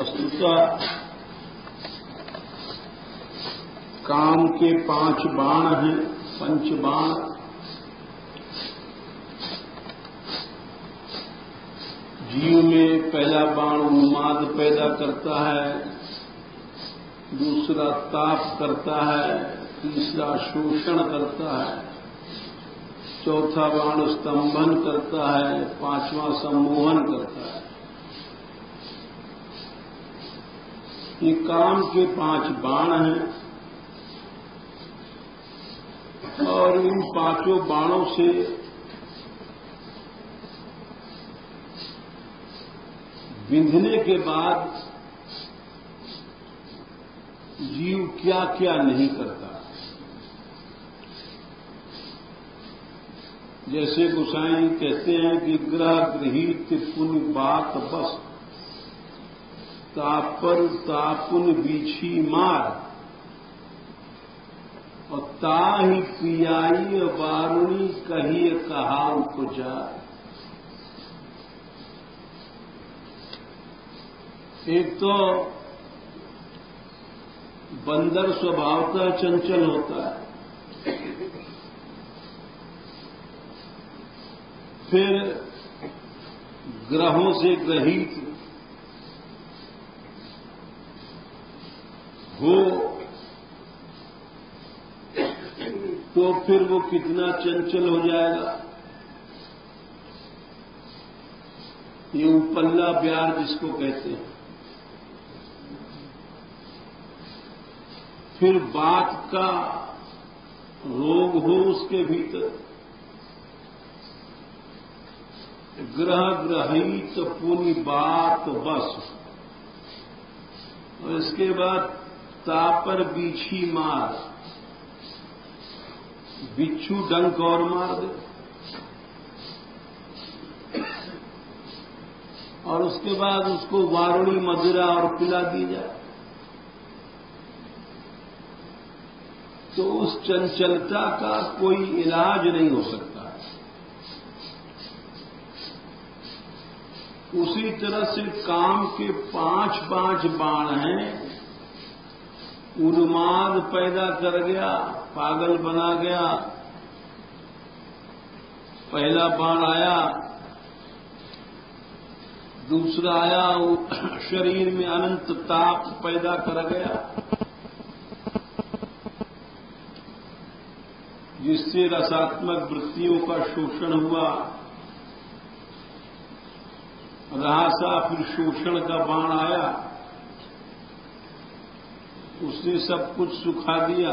वस्तुतः काम के 5 बाण हैं, पंचबाण। जीव में पहला बाण उन्माद पैदा करता है, दूसरा ताप करता है, तीसरा शोषण करता है, चौथा बाण स्तंभन करता है, 5वां सम्मोहन करता है। ये काम के 5 बाण हैं और इन 5 बाणों से बिंधने के बाद जीव क्या क्या नहीं करता। जैसे गोसाई कहते हैं कि ग्रह गृहीत पुण्य बात बस, तापर तापुन बीछी मार, और ताही पियाई वारुणी कही कहा उपजार। एक तो बंदर स्वभावतः चंचल होता है, फिर ग्रहों से ग्रहित हो तो फिर वो कितना चंचल हो जाएगा। ये उपल्ला प्यार जिसको कहते हैं। फिर बात का रोग हो उसके भीतर, ग्रह ग्रहित पुण्य बात बस, और इसके बाद तापर बीछी मार, बिच्छू डंक और मार दे, और उसके बाद उसको वारुणी मदिरा और पिला दी जाए। तो उस चंचलता का कोई इलाज नहीं हो सकता। उसी तरह से काम के 5 बाण हैं। उन्माद पैदा कर गया, पागल बना गया। पहला बाण आया, दूसरा आया, शरीर में अनंत ताप पैदा कर गया, जिससे रसात्मक वृत्तियों का शोषण हुआ। रहासा फिर शोषण का बाण आया, उसने सब कुछ सुखा दिया।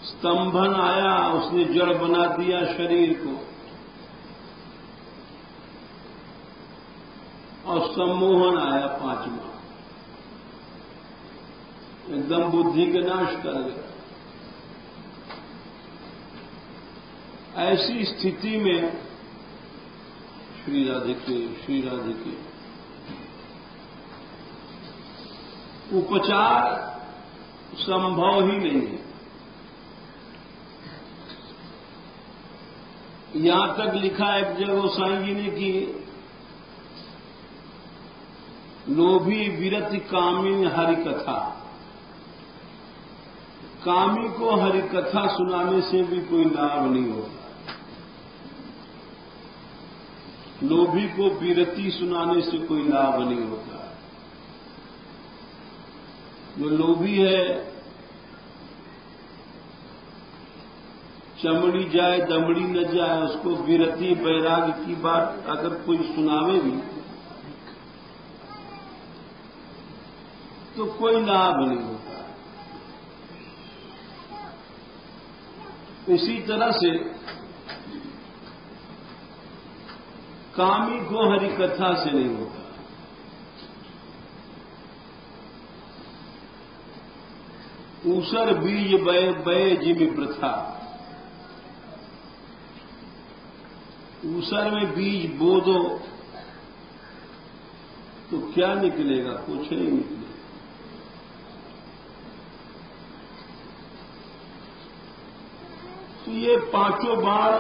स्तंभन आया, उसने जड़ बना दिया शरीर को। और सम्मोहन आया 5वां, एकदम बुद्धि के नाश कर गया। ऐसी स्थिति में श्री राधिके उपचार संभव ही नहीं है। यहां तक लिखा एक जगह गोसाई जी ने कि लोभी विरति कामी हरिकथा, कामी को हरिकथा सुनाने से भी कोई लाभ नहीं होता। लोभी को विरति सुनाने से कोई लाभ नहीं होता। जो लोभी है, चमड़ी जाए दमड़ी न जाए, उसको विरति वैराग्य की बात अगर कोई सुनावे भी तो कोई लाभ नहीं होता। इसी तरह से कामी को हरिकथा से नहीं होता। ऊसर बीज बय बय जिमि प्रथा, ऊसर में बीज बो दो तो क्या निकलेगा? कुछ नहीं निकलेगा। तो ये 5 बाण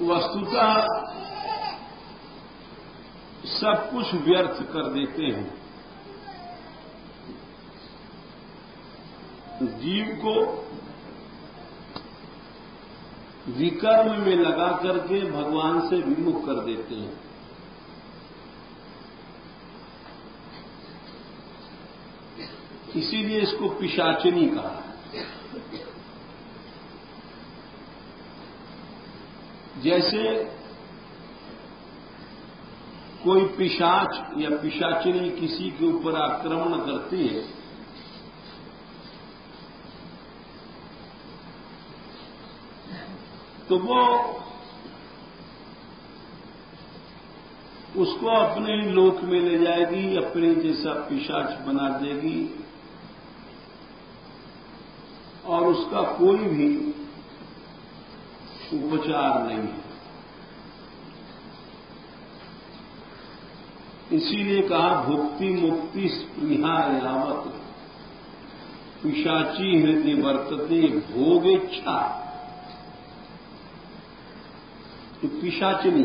वस्तुतः सब कुछ व्यर्थ कर देते हैं। जीव को विकर्म में लगा करके भगवान से विमुख कर देते हैं। इसीलिए इसको पिशाचिनी कहा है। जैसे कोई पिशाच या पिशाचिनी किसी के ऊपर आक्रमण करती है तो वो उसको अपने लोक में ले जाएगी, अपने जैसा पिशाच बना देगी और उसका कोई भी उपचार नहीं है। इसीलिए कहा भुक्ति मुक्ति स्पृहा यावत पिशाची हृदय वर्तते भोगेच्छा। तो पिशाचिनी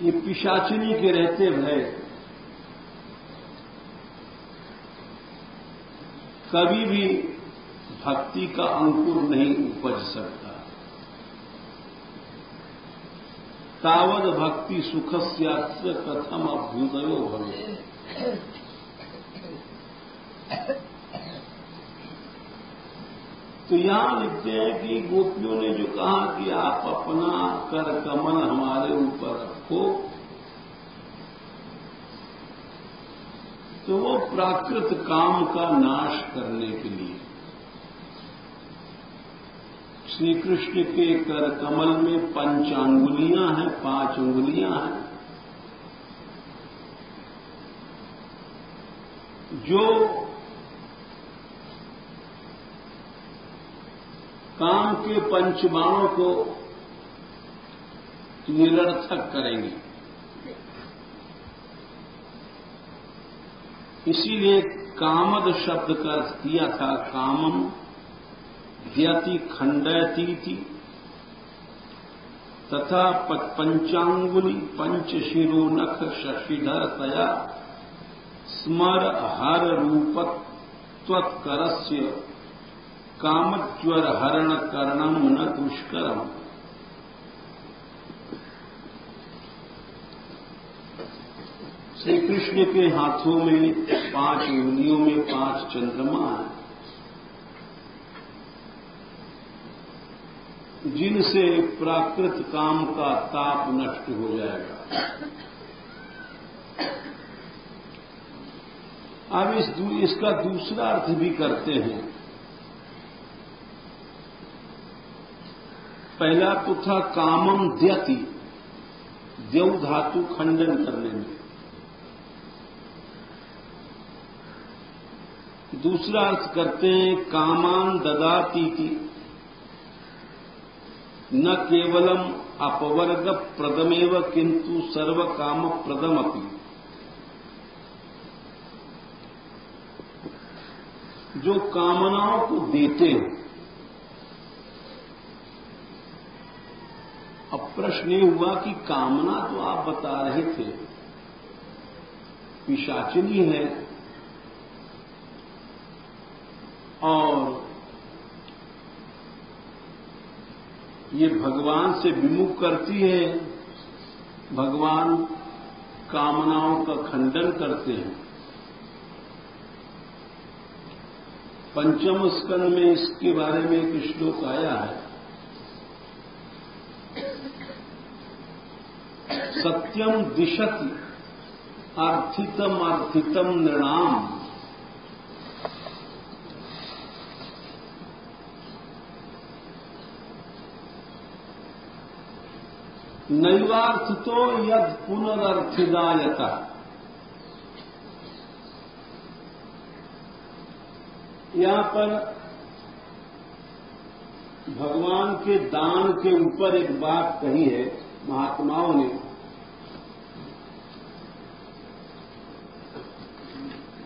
ये पिशाचिनी के रहते भय कभी भी भक्ति का अंकुर नहीं उपज सकता। तावद भक्ति सुखस्यास्य कथम अभ्युदयो भवे। तो यहां लिखते हैं कि गोपियों ने जो कहा कि आप अपना कर कमल हमारे ऊपर रखो, तो वो प्राकृत काम का नाश करने के लिए श्री कृष्ण के कर कमल में 5 अंगुलियां हैं, 5 उंगलियां हैं, जो काम के पंचबाणों को निरर्थक करेंगे। इसीलिए कामद शब्द का अर्थ किया था कामम द्यति खंडयति थी तथा पंचांगुली पंचशिरो नख शशिधर तया स्मर हर रूपत्वत्करस्य कामज्वर हरण करणम न दुष्करम। श्री कृष्ण के हाथों में 5 उंगलियों में 5 चंद्रमा हैं, जिनसे प्राकृत काम का ताप नष्ट हो जाएगा। अब इसका दूसरा अर्थ भी करते हैं। पहला तो था कामम द्यति, द्यौ धातु खंडन करने में। दूसरा अर्थ करते हैं कामान ददातीति, न केवलम अपवर्ग प्रदमेव किंतु सर्व काम प्रदमपि। जो कामनाओं को देते हैं। अब प्रश्न ये हुआ कि कामना तो आप बता रहे थे पिशाचिनी है और ये भगवान से विमुख करती है, भगवान कामनाओं का खंडन करते हैं। पंचम स्कंद में इसके बारे में एक श्लोक आया है, सत्यम दिशति अर्थितम अर्थितम नृणाम। नैवार्थ तो यद पुनरर्थिदायता। यहां पर भगवान के दान के ऊपर एक बात कही है महात्माओं ने,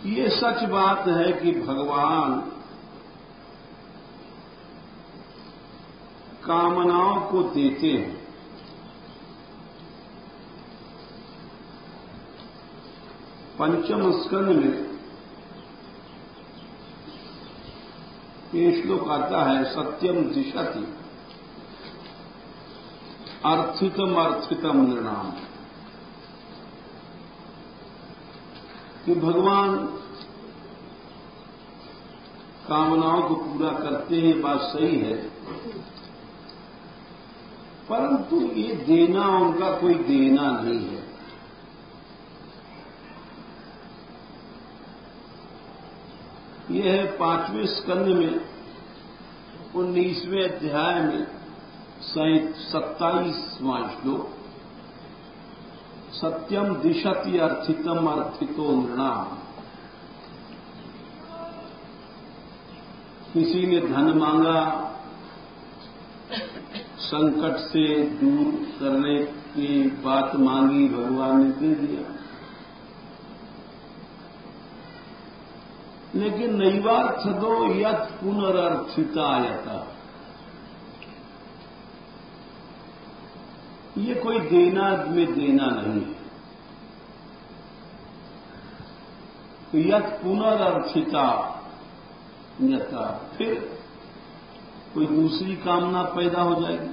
ये सच बात है कि भगवान कामनाओं को देते हैं। पंचम स्कंद में ये श्लोक आता है, सत्यम दिशति अर्थितम अर्थितम नृणाम, कि भगवान कामनाओं को पूरा करते हैं, बात सही है, परंतु ये देना उनका कोई देना नहीं है। यह है 5वें स्कंद में 19वें अध्याय में 27वां श्लोक, सत्यम दिशति अर्थितम अर्थितो नृणाम। किसी ने धन मांगा, संकट से दूर करने की बात मांगी, भगवान ने दे दिया। लेकिन नैवार्थदो यत् पुनरर्थितायता, ये कोई देना में देना नहीं है। तो यत् पुनरर्थिता यथा, फिर कोई दूसरी कामना पैदा हो जाएगी।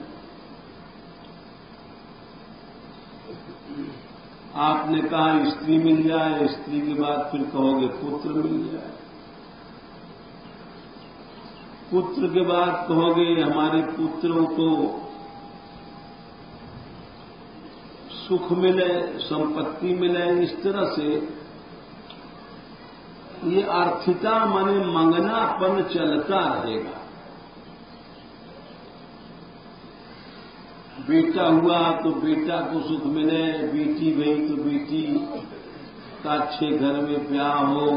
आपने कहा स्त्री मिल जाए, स्त्री के बाद फिर कहोगे पुत्र मिल जाए, पुत्र के बाद कहोगे हमारे पुत्रों को सुख मिले, संपत्ति मिले। इस तरह से ये अर्थिता माने मंगनापन चलता रहेगा। बेटा हुआ तो बेटा को सुख मिले, बेटी गई तो बेटी का अच्छे घर में ब्याह हो,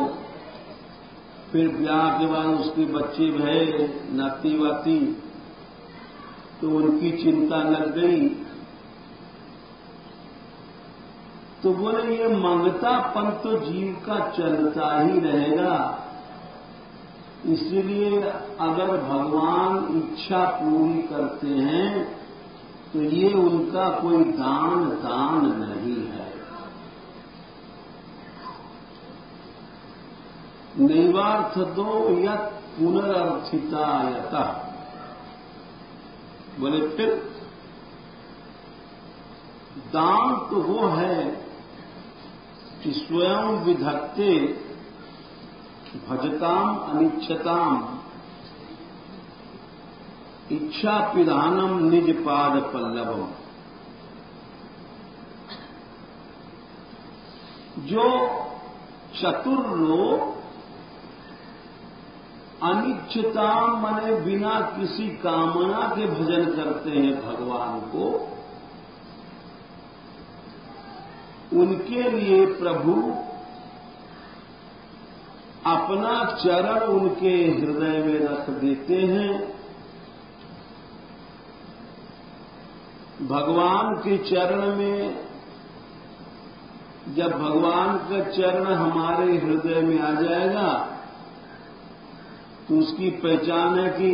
फिर ब्याह के बाद उसके बच्चे भये, नाती वाती, तो उनकी चिंता लग गई। तो बोले ये मंगतापन तो जीव का चलता ही रहेगा। इसलिए अगर भगवान इच्छा पूरी करते हैं तो ये उनका कोई दान नहीं है। नैवार्थदो यत् पुनरर्थितायता, बोले फिर दान तो वो है कि स्वयं विधत्ते भजताम अनिच्छताम इच्छा पिधानम निज पाद पल्लवम। जो चतुर लोग अनिच्छताम माने बिना किसी कामना के भजन करते हैं भगवान को, उनके लिए प्रभु अपना चरण उनके हृदय में रख देते हैं। भगवान के चरण में, जब भगवान का चरण हमारे हृदय में आ जाएगा तो उसकी पहचान है कि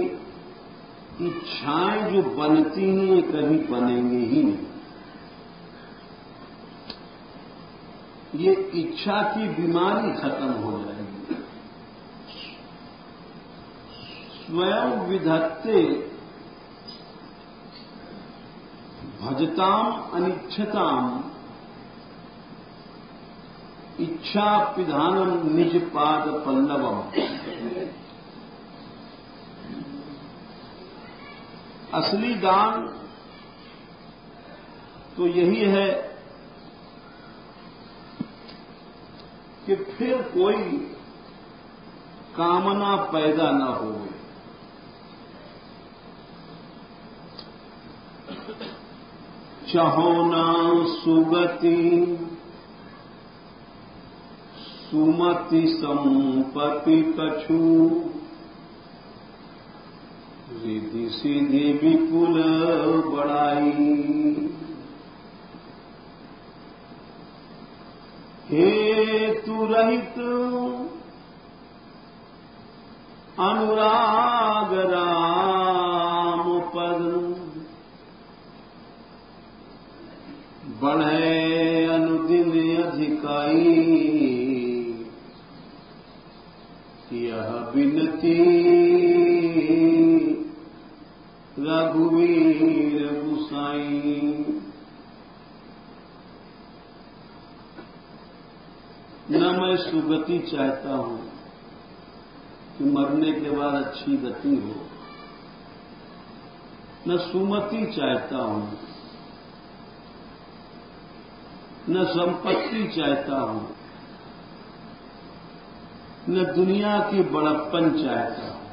इच्छाएं जो बनती हैं ये कभी बनेंगी ही नहीं। ये इच्छा की बीमारी खत्म हो जाएगी। स्वयं विधत्ते भजताम अनिच्छताम इच्छा पिधानम निज पाद पल्लवम। असली दान तो यही है कि फिर कोई कामना पैदा न हो। चाहो न सुगति सुमति संपत्ति कछु, रिद्धि सिद्धि विपुल बड़ाई। हेतु रहित अनुराग राम पद बदन बढ़े अनुदिन अधिकाई, यह विनती रघुवीर गुसाई। न मैं सुगति चाहता हूं कि मरने के बाद अच्छी गति हो, न सुमति चाहता हूं, न संपत्ति चाहता हूं, न दुनिया की बड़प्पन चाहता हूं,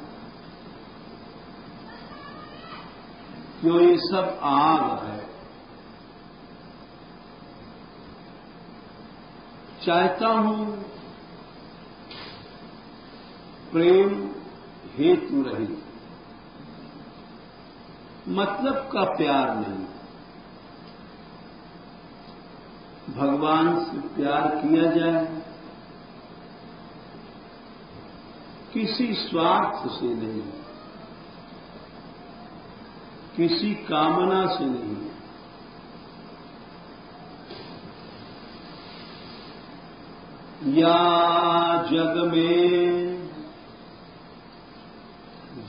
क्यों ये सब आग है। चाहता हूं प्रेम हेतु रहित, मतलब का प्यार नहीं। भगवान से प्यार किया जाए, किसी स्वार्थ से नहीं, किसी कामना से नहीं। या जग में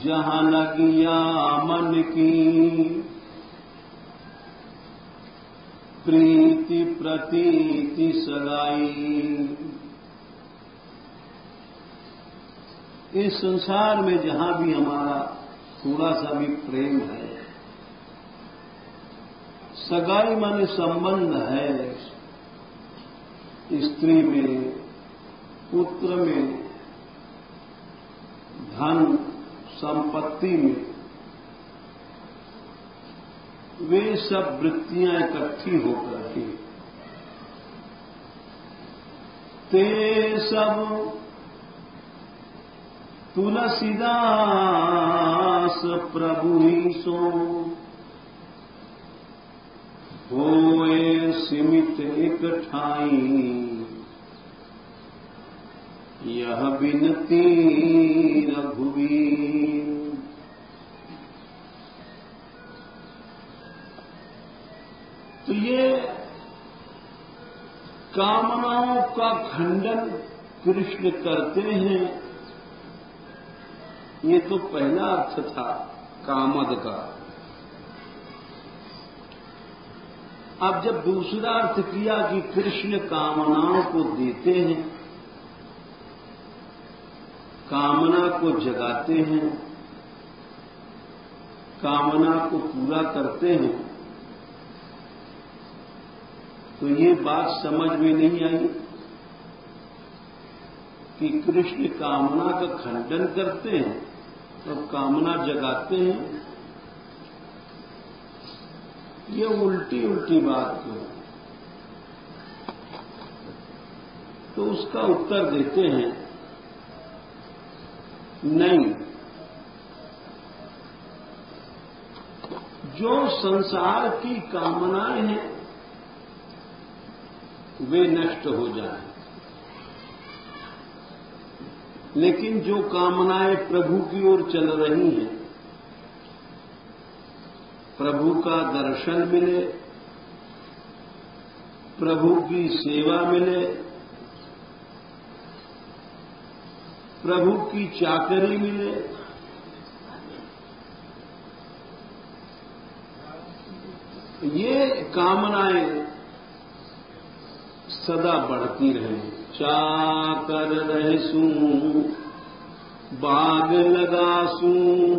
जहां लगिया मन की, प्रीति प्रतीति सगाई। इस संसार में जहां भी हमारा थोड़ा सा भी प्रेम है, सगाई माने संबंध है, स्त्री में, पुत्र में, धन संपत्ति में, वे सब वृत्तियां इकट्ठी होकर के ते सब तुलसीदास प्रभु ही सो, होए सीमित एक ठाई, यह विनती रघुवीर। तो ये कामनाओं का खंडन कृष्ण करते हैं, ये तो पहला अर्थ था कामद का। अब जब दूसरा अर्थ किया कि कृष्ण कामनाओं को देते हैं, कामना को जगाते हैं, कामना को पूरा करते हैं, तो ये बात समझ में नहीं आई कि कृष्ण कामना का खंडन करते हैं और कामना जगाते हैं। ये उल्टी उल्टी बात क्यों? तो उसका उत्तर देते हैं, नहीं, जो संसार की कामनाएं हैं वे नष्ट हो जाएं, लेकिन जो कामनाएं प्रभु की ओर चल रही हैं, प्रभु का दर्शन मिले, प्रभु की सेवा मिले, प्रभु की चाकरी मिले, ये कामनाएं सदा बढ़ती रहे। चाकर रहसूं बाग लगासूं,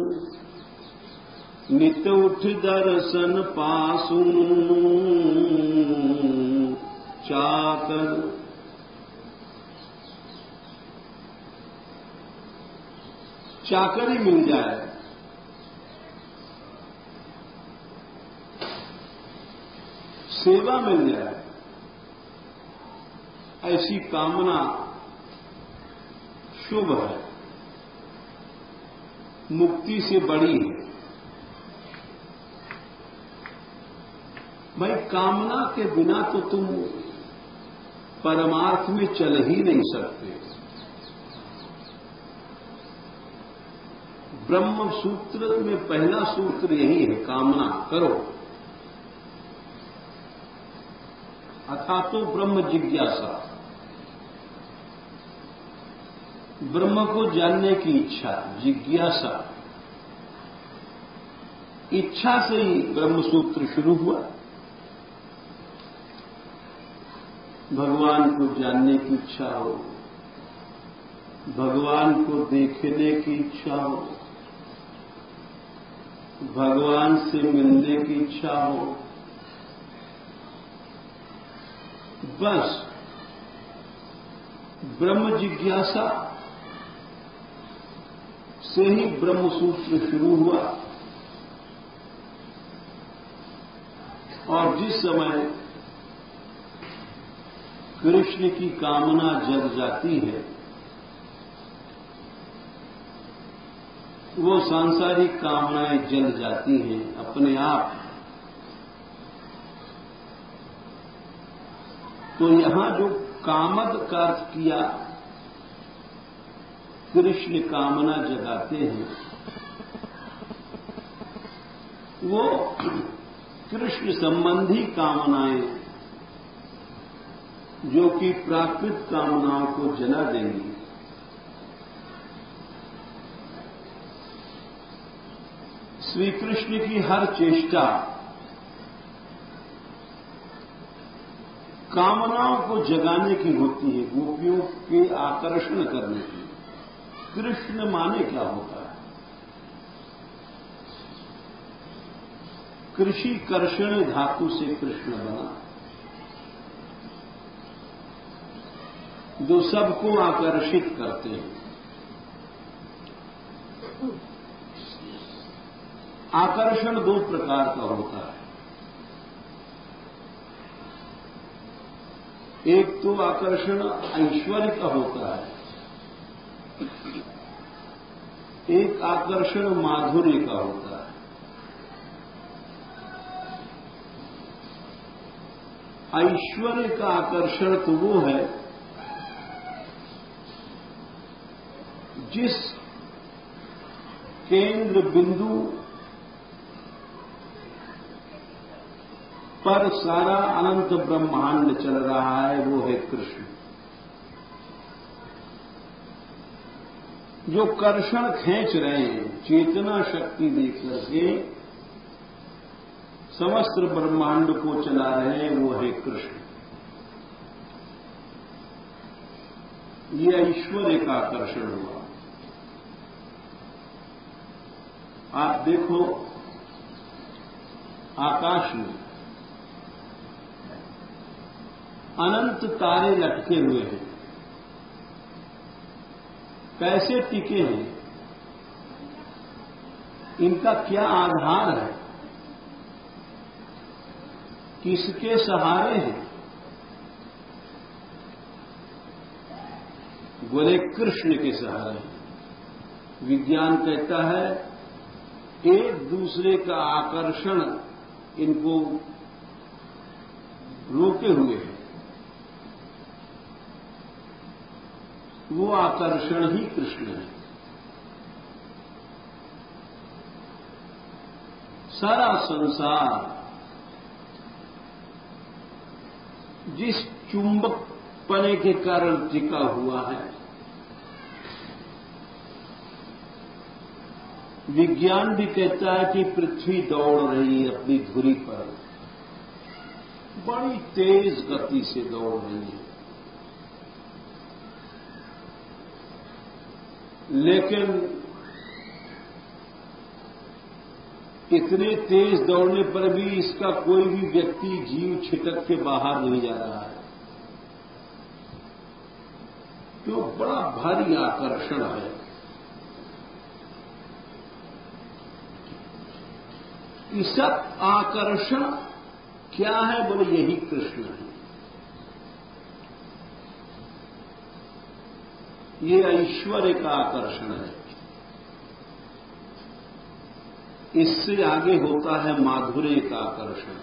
नित उठ दर्शन पासूं, चाकर चाकरी मिल जाए, सेवा मिल जाए, ऐसी कामना शुभ है, मुक्ति से बड़ी है। भाई कामना के बिना तो तुम परमार्थ में चल ही नहीं सकते। ब्रह्म सूत्र में पहला सूत्र यही है, कामना करो। अथा तो ब्रह्म जिज्ञासा, ब्रह्म को जानने की इच्छा, जिज्ञासा, इच्छा से ही ब्रह्म सूत्र शुरू हुआ। भगवान को जानने की इच्छा हो, भगवान को देखने की इच्छा हो, भगवान से मिलने की इच्छा हो, बस ब्रह्म जिज्ञासा से ही ब्रह्म सूत्र शुरू हुआ। और जिस समय कृष्ण की कामना जग जाती है, वो सांसारिक कामनाएं जल जाती हैं अपने आप। तो यहां जो कामद का अर्थ किया, कृष्ण कामना जगाते हैं, वो कृष्ण संबंधी कामनाएं जो कि प्राकृत कामनाओं को जला देंगी। श्री कृष्ण की हर चेष्टा कामनाओं को जगाने की होती है, गोपियों के आकर्षण करने की। कृष्ण माने क्या होता है? कृषि कर्षण धातु से कृष्ण बना, जो सबको आकर्षित करते हैं। आकर्षण दो प्रकार का होता है। एक तो आकर्षण ऐश्वर्य का होता है, एक आकर्षण माधुर्य का होता है। ऐश्वर्य का आकर्षण तो वो है जिस केंद्र बिंदु पर सारा अनंत ब्रह्मांड चल रहा है, वो है कृष्ण। जो कर्षण खींच रहे हैं, चेतना शक्ति देकर के समस्त ब्रह्मांड को चला रहे हैं, वो है कृष्ण। ये ऐश्वर्य का आकर्षण हुआ। आप देखो आकाश में अनंत तारे लटके हुए हैं, कैसे टिके हैं? इनका क्या आधार है? किसके सहारे हैं? बोले कृष्ण के सहारे हैं। विज्ञान कहता है एक दूसरे का आकर्षण इनको रोके हुए है, वो आकर्षण ही कृष्ण है। सारा संसार जिस चुंबक पने के कारण टिका हुआ है, विज्ञान भी कहता है कि पृथ्वी दौड़ रही है अपनी धुरी पर, बड़ी तेज गति से दौड़ रही है। लेकिन इतने तेज दौड़ने पर भी इसका कोई भी व्यक्ति जीव छिटक के बाहर नहीं जा रहा है, क्यों? बड़ा भारी आकर्षण है। इस आकर्षण क्या है? बोले यही कृष्ण है। ये ऐश्वर्य का आकर्षण है। इससे आगे होता है माधुर्य का आकर्षण।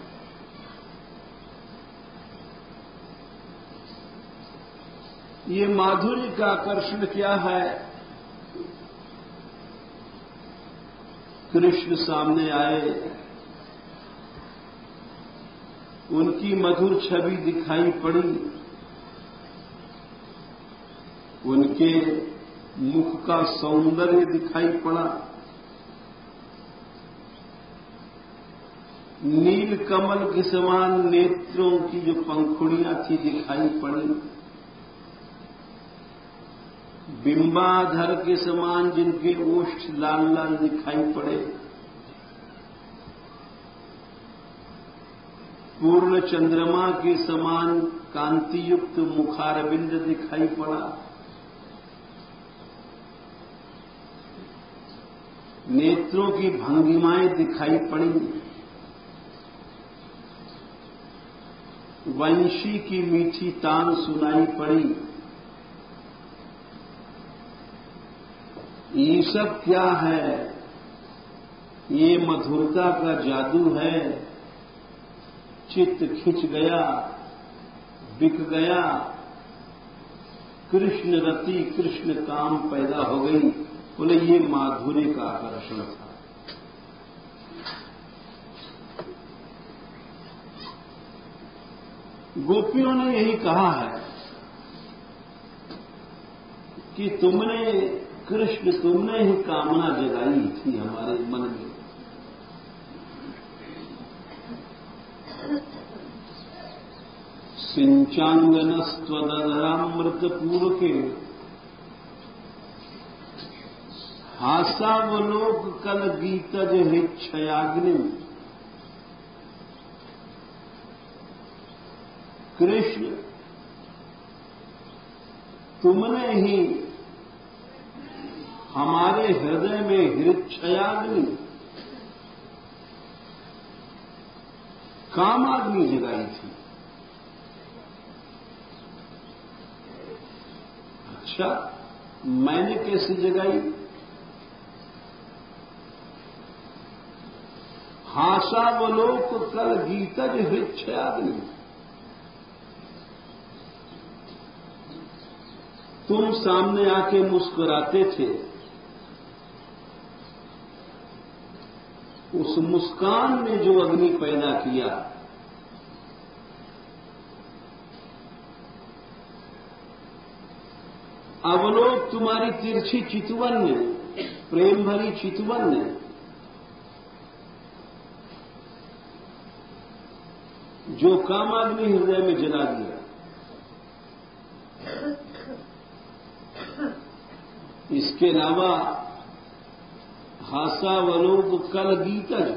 ये माधुर्य का आकर्षण क्या है? कृष्ण सामने आए, उनकी मधुर छवि दिखाई पड़ी, उनके मुख का सौंदर्य दिखाई पड़ा, नील कमल के समान नेत्रों की जो पंखुड़ियां थी दिखाई पड़ी, बिंबाधर के समान जिनके ओष्ठ लाल लाल दिखाई पड़े, पूर्ण चंद्रमा के समान कांतियुक्त मुखारविंद दिखाई पड़ा, नेत्रों की भंगिमाएं दिखाई पड़ी, वंशी की मीठी तान सुनाई पड़ी। ये सब क्या है? ये मधुरता का जादू है। चित्त खिंच गया, बिक गया, कृष्ण रति कृष्ण काम पैदा हो गई। बोले ये माधुर्य का आकर्षण था। गोपियों ने यही कहा है कि तुमने ही कामना जगाई थी हमारे मन में। सिंचांगनस्त्वदरामृतपूर्वके हासावलोक कल गीतज हिच्छयाग्नि। कृष्ण, तुमने ही हमारे हृदय में हृच्छयाग्नि, कामाग्नि जगाई थी। अच्छा, मैंने कैसे जगाई? हासावलोक कल गीतज हृच्छयाग्नि। तुम सामने आके मुस्कुराते थे, उस मुस्कान ने जो अग्नि पैदा किया, अवलोक तुम्हारी तिरछी चितवन ने, प्रेम भरी चितवन ने जो कामाग्नि हृदय में जला दिया। इसके अलावा हासावलोक कल गीतज,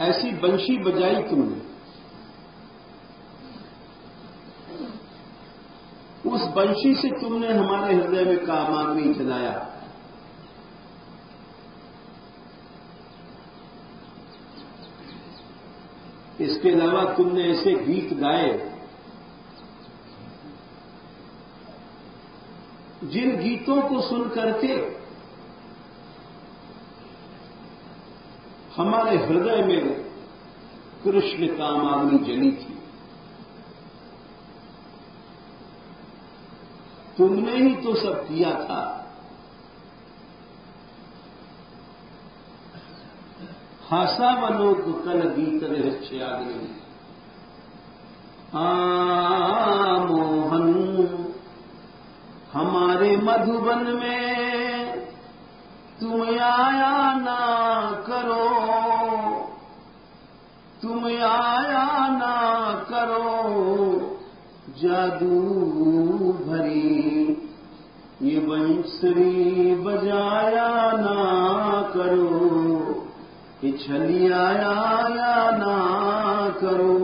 ऐसी बंशी बजाई तुमने, उस बंशी से तुमने हमारे हृदय में कामाग्नि जलाया। इसके अलावा तुमने ऐसे गीत गाए जिन गीतों को सुन करके हमारे हृदय में कृष्ण कामाग्नि जली थी। तुमने ही तो सब किया था। हासावलोक कल गीतज हिच्छयाग्नि। मोहन, हमारे मधुबन में तुम आया ना करो, तुम आया ना करो, जादू भरी ये बंसुरी बजाया ना करो, ये छलिया आया ना करो।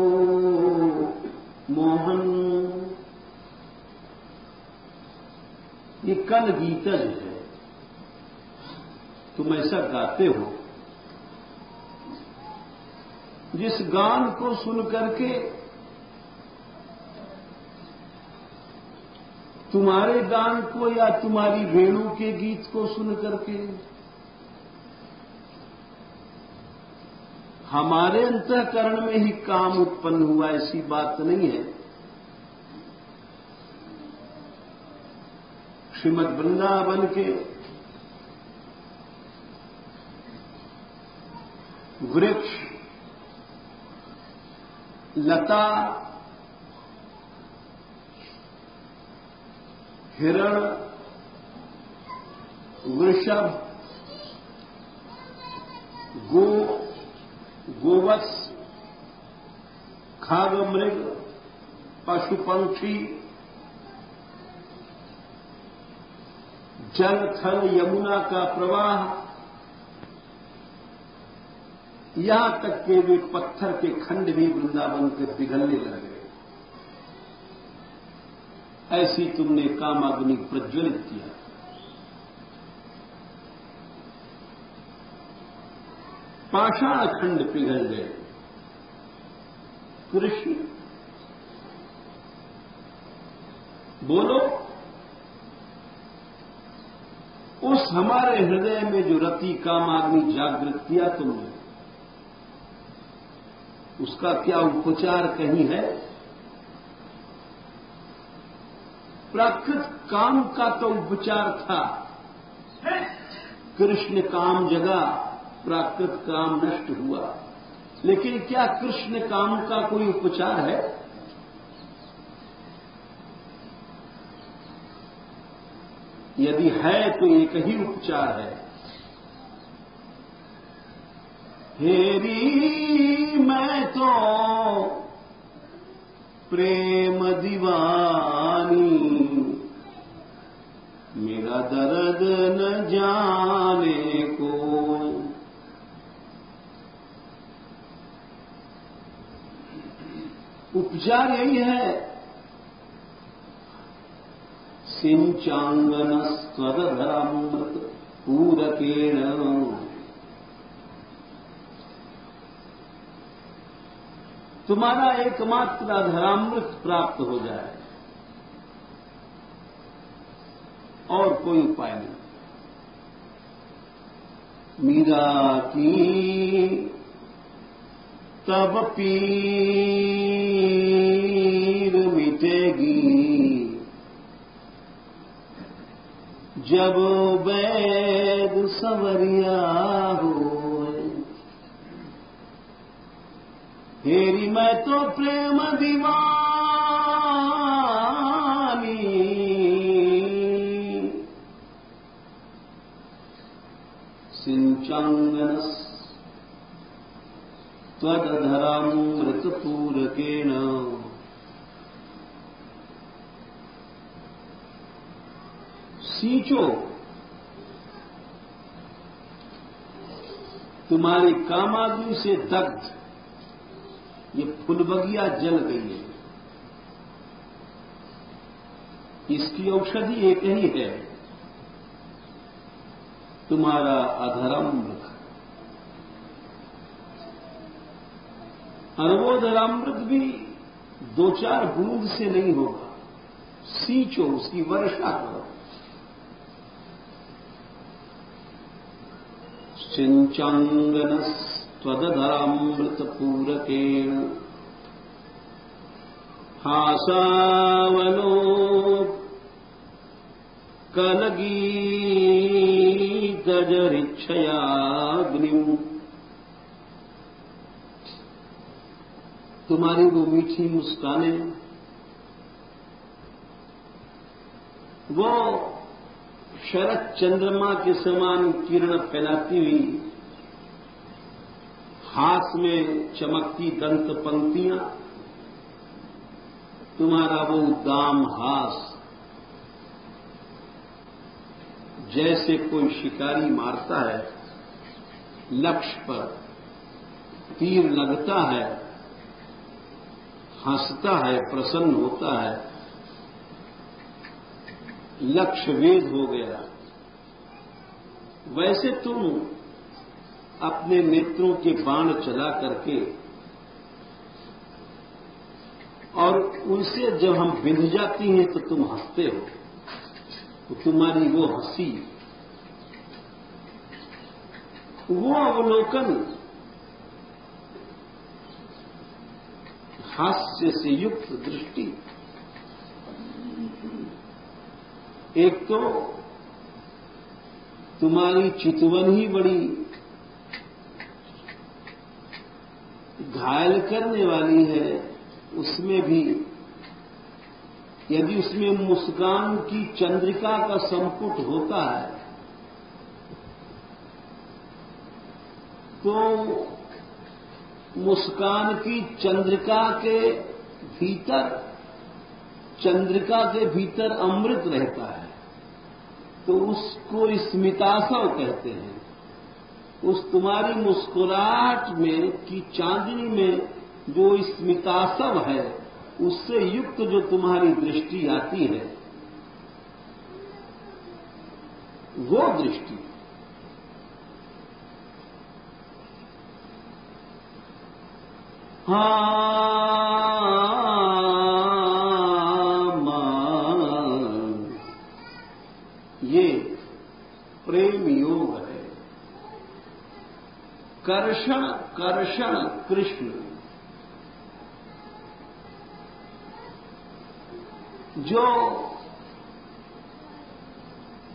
मोहन, ये कल गीतज है, तुम ऐसा गाते हो जिस गान को सुन करके तुम्हारे गान को या तुम्हारी वेणु के गीत को सुन करके हमारे अंतःकरण में ही काम उत्पन्न हुआ, ऐसी बात नहीं है। श्रीमद् वृंदावन के वृक्ष, लता, हिरण, वृषभ, गोवत्स, खाग मृग, पशु पंक्षी, जल थल यमुना का प्रवाह, यहां तक के वे पत्थर के खंड भी वृंदावन के पिघलने लगे। ऐसी तुमने कामाग्नि प्रज्वलित किया। पाषाण खंड पिघल गए। कृष्ण बोलो, उस हमारे हृदय में जो रति कामाग्नि जागृत किया तुमने, उसका क्या उपचार कहीं है? प्राकृत काम का तो उपचार था। कृष्ण काम जगा, प्राकृत काम नष्ट हुआ। लेकिन क्या कृष्ण काम का कोई उपचार है? यदि है तो एक ही उपचार है। हेरी मैं तो प्रेम दीवानी, मेरा दर्द न जाने को। उपचार यही है। सिंचांगन स्वदधरामृत पूरकेण, तुम्हारा एकमात्र अधरामृत प्राप्त हो जाए और कोई उपाय नहीं। मीरा की तब पीर मिटेगी, जब वैद संवरिया हो। हेरी मैं तो प्रेम दीवानी, सिंचांगनस त्वदधरामृतपूरकेण। सींचो, तुम्हारी कामाग्नि से दग्ध ये फुलबगिया जल गई है। इसकी औषधि एक ही है, तुम्हारा अधरामृत। और वो अधरामृत भी 2-4 बूंद से नहीं होगा। सींचो, उसकी वर्षा करो। सिंचांगनस त्वदधरामृतपूरकेण, हासावनो कलगीतजरिच्छयाग्निम्। तुम्हारी वो मीठी मुस्कानें, वो शरद चंद्रमा के समान किरण फैलाती हुई, हाथ में चमकती दंत पंक्तियां, तुम्हारा वो उद्दाम हास, जैसे कोई शिकारी मारता है, लक्ष्य पर तीर लगता है, हंसता है, प्रसन्न होता है, लक्ष्य वेद हो गया। वैसे तुम अपने नेत्रों के बाण चला करके और उनसे जब हम बिंध जाती हैं तो तुम हंसते हो। तो तुम्हारी वो हंसी, वो अवलोकन, हास्य से युक्त दृष्टि, एक तो तुम्हारी चितवन ही बड़ी घायल करने वाली है, उसमें भी यदि उसमें मुस्कान की चंद्रिका का संपुट होता है तो मुस्कान की चंद्रिका के भीतर अमृत रहता है, तो उसको स्मितासव कहते हैं। उस तुम्हारी मुस्कुराहट में की चांदनी में जो स्मितासव है, उससे युक्त जो तुम्हारी दृष्टि आती है, वो दृष्टि ये प्रेम योग है। कर्षण कृष्ण, जो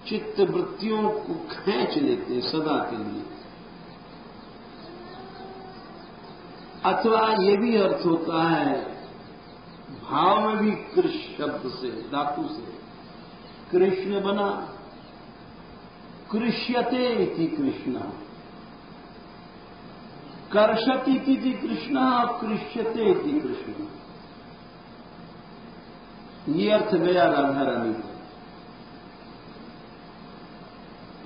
चित्त वृत्तियों को खींच लेते सदा के लिए, अथवा ये भी अर्थ होता है भाव में भी कृष्ण शब्द से, धातु से कृष्ण बना, कृष्यते इति कृष्ण, कर्षति इति कृष्ण, कृष्यते इति कृष्ण। ये अर्थ गया राधा रानी पर,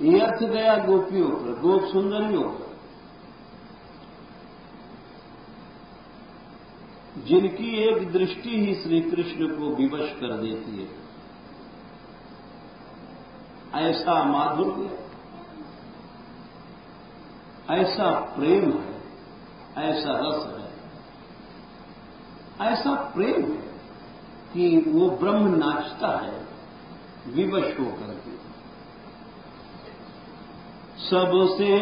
ये अर्थ गया गोपियों पर, गोप सुंदरियों पर, जिनकी एक दृष्टि ही श्री कृष्ण को विवश कर देती है। ऐसा माधुर्य, ऐसा प्रेम है, ऐसा रस है, ऐसा प्रेम है कि वो ब्रह्म नाचता है विवश होकर के। सबसे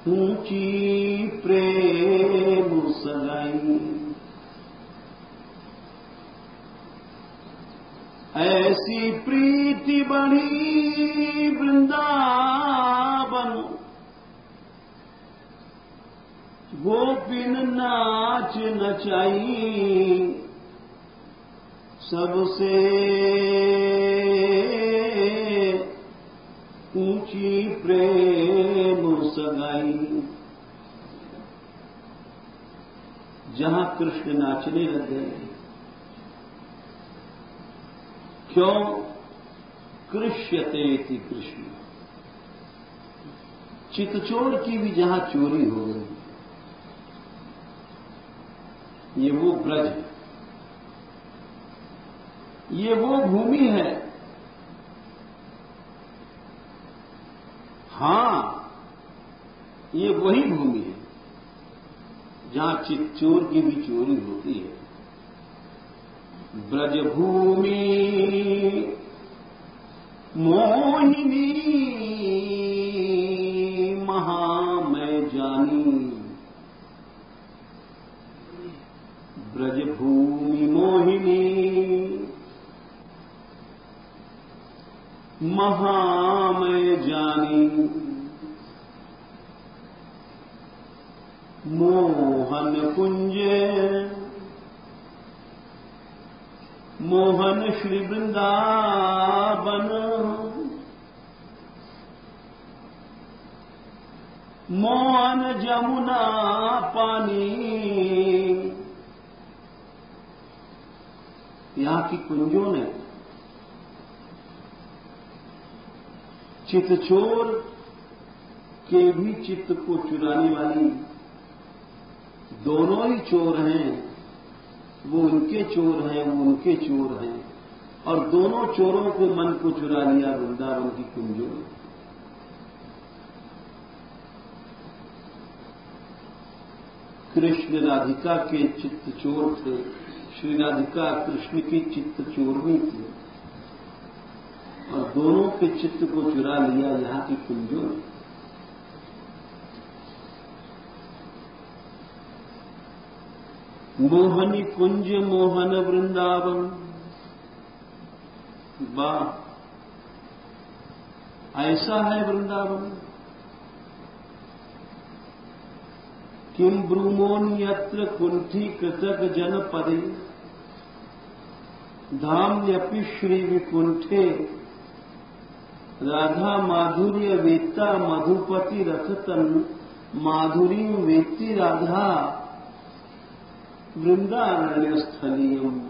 ऊंची प्रेम सगाई, ऐसी प्रीति बढ़ी वृंदावन, गोपिन नाच नचाई, सबसे ऊंची प्रेम सगाई। जहां कृष्ण नाचने लगे, क्यों? कृष्यते इति कृष्ण। चितचोर की भी जहां चोरी हो गई, ये वो ब्रज है, ये वो भूमि है। हां, ये वही भूमि है जहां चितचोर की भी चोरी होती है। ब्रजभूमि मोहिनी महामय जानी, ब्रजभूमि मोहिनी महामय जानी, मोहन कुंज मोहन श्री वृंदावन, मोहन जमुना पानी। यहां की कुंजों ने चितचोर के भी चित्त को चुराने वाली, दोनों ही चोर हैं, वो उनके चोर हैं, वो उनके चोर हैं, और दोनों चोरों को मन को चुरा लिया वृंदावन की कुंजों ने। कृष्ण राधिका के चित्त चोर थे, श्री राधिका कृष्ण की चित्त चोरनी थी, और दोनों के चित्त को चुरा लिया यहां की कुंजों ने। मोहनी कुंज मोहन वृंदावन। वाह, ऐसा है वृंदावन। किम ब्रूमोन्यत्र कुंठी कृतक जनपदे धाम्यपि श्री विकुंठे राधा माधुर्य वेत्ता मधुपति रथतन माधुरी वेत्ति राधा वृंदारण्य स्थलीयम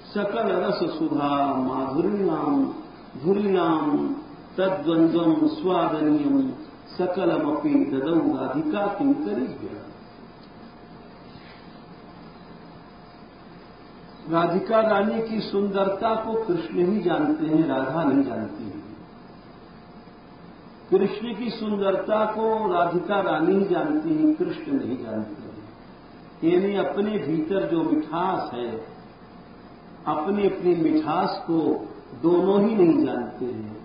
सकल रस सुधा माधुरीनाम धुरीनाम तद्वंद्वम स्वादनीयम सकलमपि ददौ राधिका किंकरी। राधिका रानी की सुंदरता को कृष्ण ही जानते हैं, राधा नहीं जानती है। कृष्ण की सुंदरता को राधिका रानी ही जानती है, कृष्ण नहीं जानते हैं। यानी अपने भीतर जो मिठास है, अपनी अपनी मिठास को दोनों ही नहीं जानते हैं,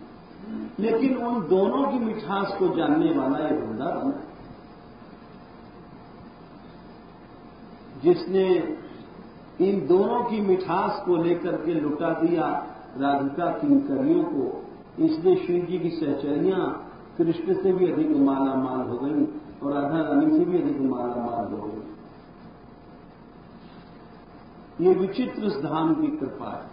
लेकिन उन दोनों की मिठास को जानने वाला ये वृंदावन है, जिसने इन दोनों की मिठास को लेकर के लुटा दिया राधिका किंकरियों को। इसलिए श्री जी की सहचरियां कृष्ण से भी अधिक माला माल हो गई और राधा रानी से भी अधिक माला माल हो गई। ये विचित्र धाम की कृपा है।